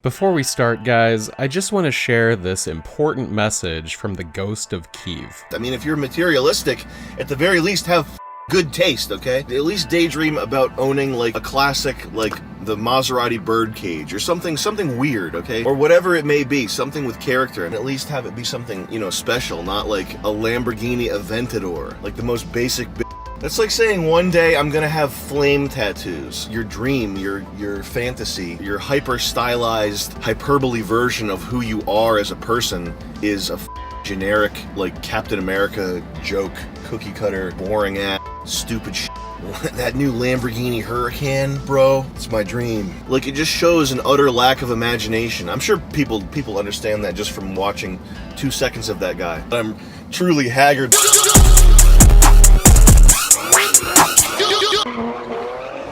Before we start, guys, I just want to share this important message from the Ghost of Kyiv. I mean, if you're materialistic, at the very least have good taste, okay? At least daydream about owning, like, a classic, like, the Maserati birdcage, or something weird, okay? Or whatever it may be, something with character, and at least have it be something, you know, special, not like a Lamborghini Aventador, like the most basic That's like saying one day I'm gonna have flame tattoos. Your dream, your fantasy, your hyper-stylized, hyperbole version of who you are as a person is a generic, like, Captain America joke, cookie-cutter, boring-ass, stupid shit. That new Lamborghini Huracan, bro, it's my dream. Like, it just shows an utter lack of imagination. I'm sure people understand that just from watching 2 seconds of that guy. I'm truly haggard.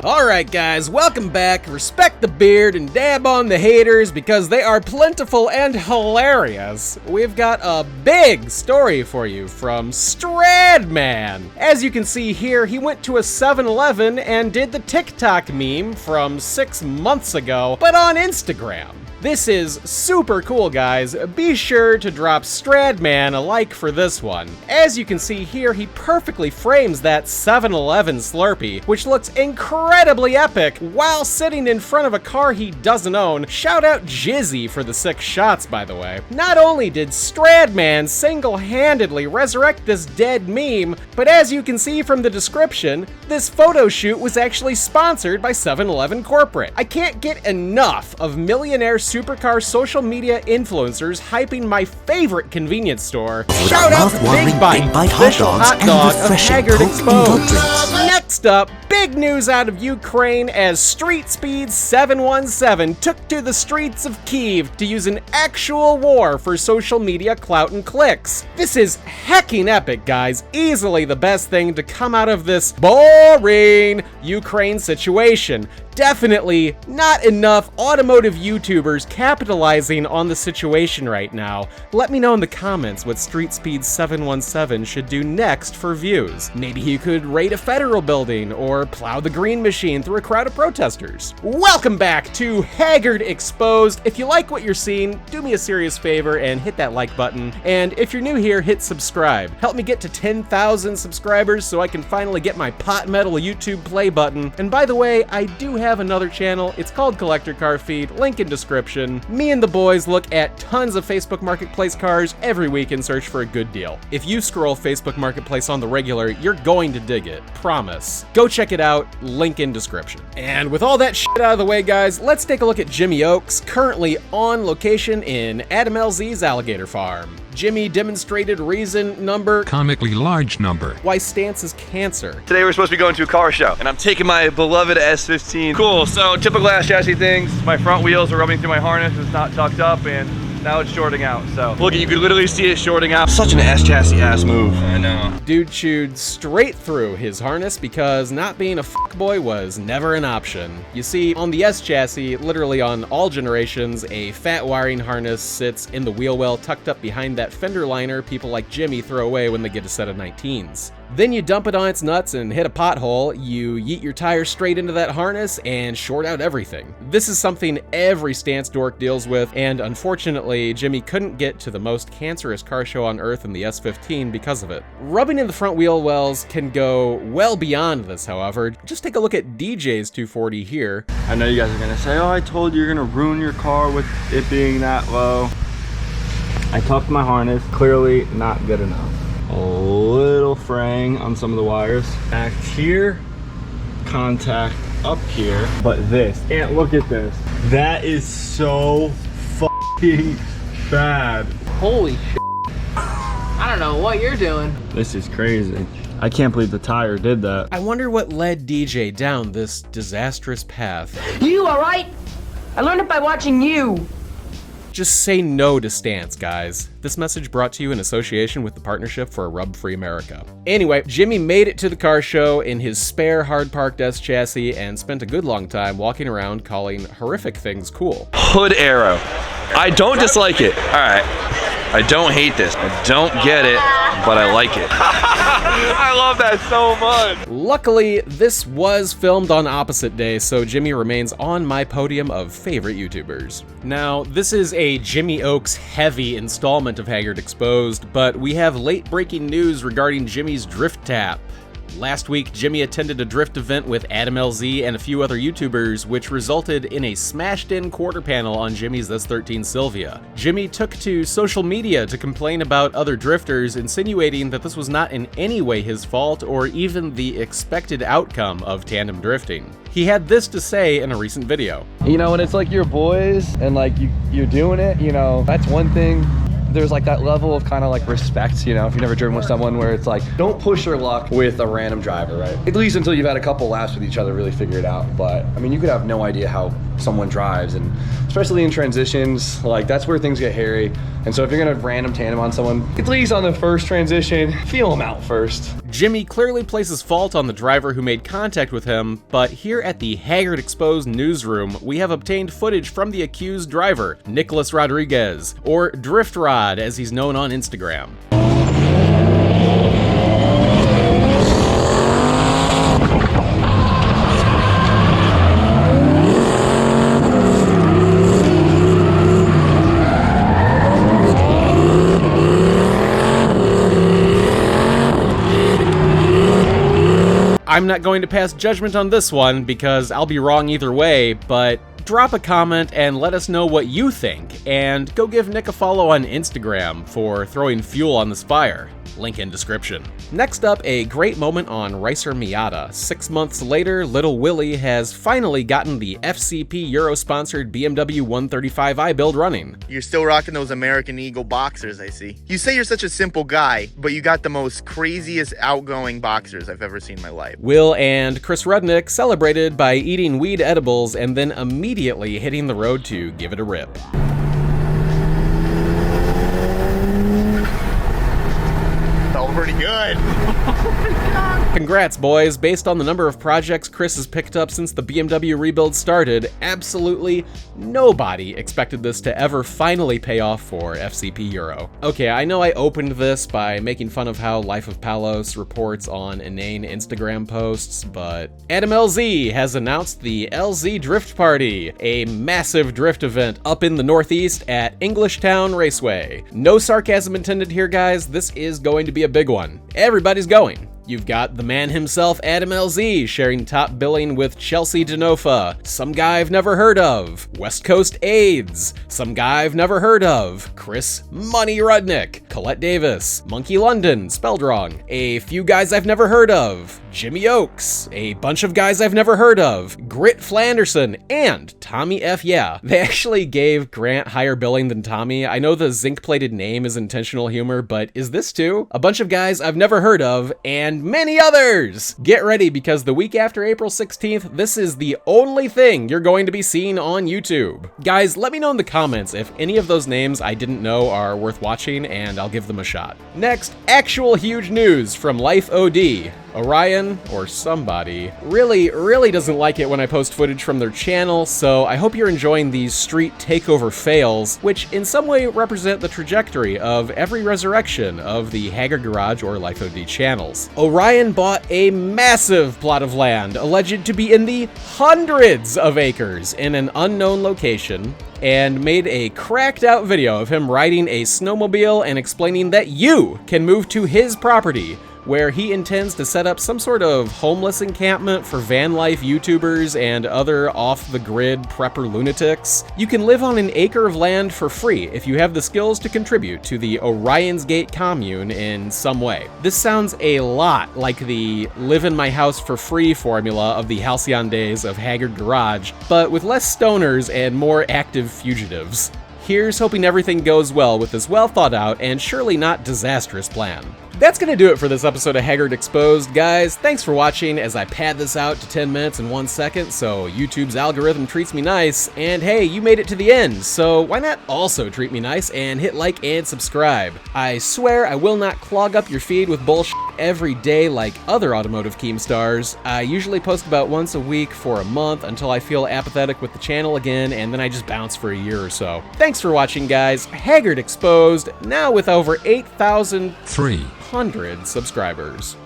Alright guys, welcome back. Respect the beard and dab on the haters because they are plentiful and hilarious. We've got a big story for you from Stradman. As you can see here, he went to a 7-Eleven and did the TikTok meme from 6 months ago, but on Instagram. This is super cool, guys. Be sure to drop Stradman a like for this one. As you can see here, he perfectly frames that 7-Eleven Slurpee, which looks incredibly epic, while sitting in front of a car he doesn't own. Shout out Jizzy for the 6 shots, by the way. Not only did Stradman single-handedly resurrect this dead meme, but as you can see from the description, this photo shoot was actually sponsored by 7-Eleven Corporate. I can't get enough of millionaire supercar social media influencers hyping my favorite convenience store. Shout out to Big Bite, official hot dog of Haggard Exposed. Next up, big news out of Ukraine as Street Speed 717 took to the streets of Kyiv to use an actual war for social media clout and clicks. This is hecking epic, guys. Easily the best thing to come out of this boring Ukraine situation. Definitely not enough automotive YouTubers capitalizing on the situation right now. Let me know in the comments what Street Speed 717 should do next for views. Maybe he could raid a federal building or plow the green machine through a crowd of protesters. Welcome back to Haggard Exposed. If you like what you're seeing, do me a serious favor and hit that like button. And if you're new here, hit subscribe. Help me get to 10,000 subscribers so I can finally get my pot metal YouTube play button. And by the way, I do have another channel. It's called Collector Car Feed, link in description. Me and the boys look at tons of Facebook Marketplace cars every week and search for a good deal. If you scroll Facebook Marketplace on the regular, you're going to dig it. Promise. Go check it out, link in description. And with all that shit out of the way, guys, let's take a look at Jimmy Oaks, currently on location in Adam LZ's alligator farm. Jimmy demonstrated reason number... comically large number. Why stance is cancer. Today we're supposed to be going to a car show, and I'm taking my beloved S15. Cool, so typical ass chassis things. My front wheels are rubbing through my harness, it's not tucked up, and now it's shorting out. So look, you could literally see it shorting out. Such an ass chassis ass move. I know. Dude chewed straight through his harness because not being a fuckboy was never an option. You see, on the S chassis, literally on all generations, a fat wiring harness sits in the wheel well tucked up behind that fender liner people like Jimmy throw away when they get a set of 19s. Then you dump it on its nuts and hit a pothole, you yeet your tire straight into that harness and short out everything. This is something every stance dork deals with, and unfortunately, Jimmy couldn't get to the most cancerous car show on earth in the S15 because of it. Rubbing in the front wheel wells can go well beyond this, however. Just take a look at DJ's 240 here. I know you guys are gonna say, oh, I told you you're gonna ruin your car with it being that low. I tucked my harness, clearly not good enough. A little fraying on some of the wires. Back here, contact up here, but this, and look at this. That is so fucking bad. Holy shit. I don't know what you're doing. This is crazy. I can't believe the tire did that. I wonder what led DJ down this disastrous path. You alright? I learned it by watching you. Just say no to stance, guys. This message brought to you in association with the Partnership for a Rub-Free America. Anyway, Jimmy made it to the car show in his spare hard-parked S chassis and spent a good long time walking around calling horrific things cool. Hood arrow. I don't dislike it. All right. I don't hate this. I don't get it, but I like it. I love that so much. Luckily, this was filmed on opposite day, so Jimmy remains on my podium of favorite YouTubers. Now, this is a Jimmy Oaks heavy installment of Haggard Exposed, but we have late breaking news regarding Jimmy's drift tap. Last week, Jimmy attended a drift event with Adam LZ and a few other YouTubers, which resulted in a smashed-in quarter panel on Jimmy's S13 Sylvia. Jimmy took to social media to complain about other drifters, insinuating that this was not in any way his fault or even the expected outcome of tandem drifting. He had this to say in a recent video. You know, when it's like your boys and like you're doing it, you know, that's one thing. There's like that level of kind of like respect, you know, if you've never driven with someone where it's like, don't push your luck with a random driver, right? At least until you've had a couple laps with each other, really figure it out. But I mean, you could have no idea how someone drives, and especially in transitions, like that's where things get hairy. And so if you're gonna random tandem on someone, at least on the first transition, feel them out first. Jimmy clearly places fault on the driver who made contact with him, but here at the Haggard Exposed newsroom, we have obtained footage from the accused driver, Nicholas Rodriguez, or Drift Rod as he's known on Instagram. I'm not going to pass judgment on this one because I'll be wrong either way, but drop a comment and let us know what you think, and go give Nick a follow on Instagram for throwing fuel on this fire. Link in description. Next up, a great moment on Racer Miata. 6 months later, Little Willie has finally gotten the FCP Euro-sponsored BMW 135i build running. You're still rocking those American Eagle boxers, I see. You say you're such a simple guy, but you got the most craziest outgoing boxers I've ever seen in my life. Will and Chris Rudnick celebrated by eating weed edibles and then immediately hitting the road to give it a rip. Felt pretty good. Congrats, boys. Based on the number of projects Chris has picked up since the BMW rebuild started, absolutely nobody expected this to ever finally pay off for FCP Euro. Okay, I know I opened this by making fun of how Life of Palos reports on inane Instagram posts, but Adam LZ has announced the LZ Drift Party, a massive drift event up in the Northeast at Englishtown Raceway. No sarcasm intended here, guys. This is going to be a big one. Everybody's going. You've got the man himself, Adam LZ, sharing top billing with Chelsea Denofa, some guy I've never heard of, West Coast AIDS, some guy I've never heard of, Chris Money Rudnick, Colette Davis, Monkey London, spelled wrong, a few guys I've never heard of, Jimmy Oaks, a bunch of guys I've never heard of, Grit Flanderson, and Tommy F. Yeah. They actually gave Grant higher billing than Tommy. I know the zinc-plated name is intentional humor, but is this too? A bunch of guys I've never heard of, and many others! Get ready, because the week after April 16th, this is the only thing you're going to be seeing on YouTube. Guys, let me know in the comments if any of those names I didn't know are worth watching, and I'll give them a shot. Next, actual huge news from Life OD. Orion, or somebody, really doesn't like it when I post footage from their channel, so I hope you're enjoying these street takeover fails, which in some way represent the trajectory of every resurrection of the Haggard Garage or Life OD channels. Orion bought a massive plot of land, alleged to be in the hundreds of acres in an unknown location, and made a cracked out video of him riding a snowmobile and explaining that you can move to his property, where he intends to set up some sort of homeless encampment for van life YouTubers and other off-the-grid prepper lunatics. You can live on an acre of land for free if you have the skills to contribute to the Orion's Gate commune in some way. This sounds a lot like the live in my house for free formula of the halcyon days of Haggard Garage, but with less stoners and more active fugitives. Here's hoping everything goes well with this well thought out and surely not disastrous plan. That's gonna do it for this episode of Haggard Exposed. Guys, thanks for watching as I pad this out to 10 minutes and 1 second, so YouTube's algorithm treats me nice. And hey, you made it to the end, so why not also treat me nice and hit like and subscribe? I swear I will not clog up your feed with bullshit every day like other automotive Keemstars. I usually post about once a week for a month until I feel apathetic with the channel again, and then I just bounce for a year or so. Thanks for watching, guys. Haggard Exposed, now with over 8,300 subscribers.